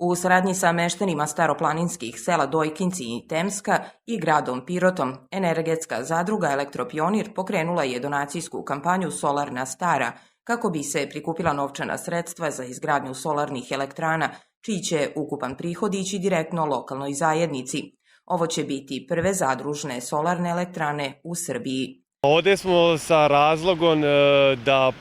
U saradnji sa meštanima staroplaninskih sela Dojkinci i Temska i gradom Pirotom, energetska zadruga Elektropionir pokrenula je donacijsku kampanju Solarna stara kako bi se prikupila novčana sredstva za izgradnju solarnih elektrana, čiji će ukupan prihod ići direktno lokalnoj zajednici. Ovo će biti prve zadružne solarne elektrane u Srbiji. Ovdje smo sa razlogom da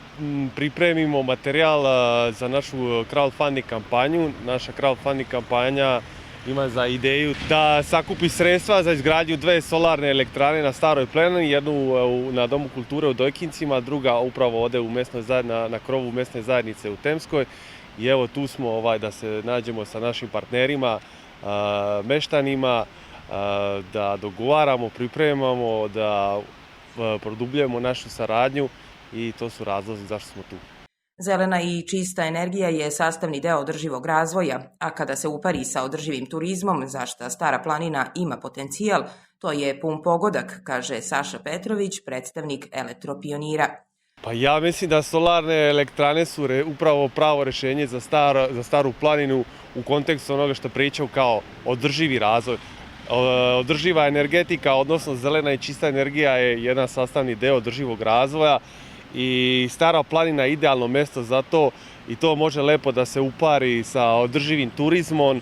pripremimo materijal za našu crowdfunding kampanju. Naša crowdfunding kampanja ima za ideju da sakupi sredstva za izgradnju dve solarne elektrane na Staroj planini, jednu na Domu kulture u Dojkincima, druga upravo ovdje na krovu mesne zajednice u Temskoj. I evo tu smo da se nađemo sa našim partnerima, meštanima, da dogovaramo, pripremamo, da produbljujemo našu saradnju i to su razlozi zašto smo tu. Zelena i čista energija je sastavni deo održivog razvoja, a kada se upari sa održivim turizmom, za šta Stara planina ima potencijal, to je pun pogodak, kaže Saša Petrović, predstavnik Elektropionira. Pa ja mislim da solarne elektrane su upravo pravo rješenje za Staru planinu u kontekstu onoga što pričam kao održivi razvoj. Održiva energetika, odnosno zelena i čista energija je jedan sastavni deo održivog razvoja i Stara planina je idealno mjesto za to i to može lepo da se upari sa održivim turizmom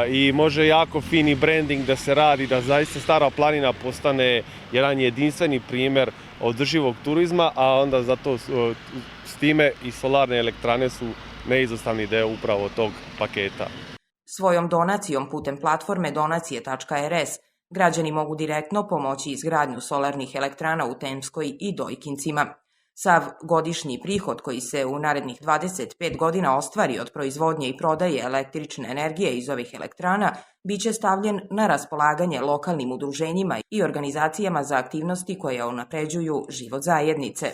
i može jako fini branding da se radi, da zaista Stara planina postane jedan jedinstveni primjer održivog turizma, a onda zato s time i solarne elektrane su neizostavni deo upravo tog paketa. Svojom donacijom putem platforme donacije.rs građani mogu direktno pomoći izgradnju solarnih elektrana u Temskoj i Dojkincima. Sav godišnji prihod koji se u narednih 25 godina ostvari od proizvodnje i prodaje električne energije iz ovih elektrana biće stavljen na raspolaganje lokalnim udruženjima i organizacijama za aktivnosti koje unapređuju život zajednice.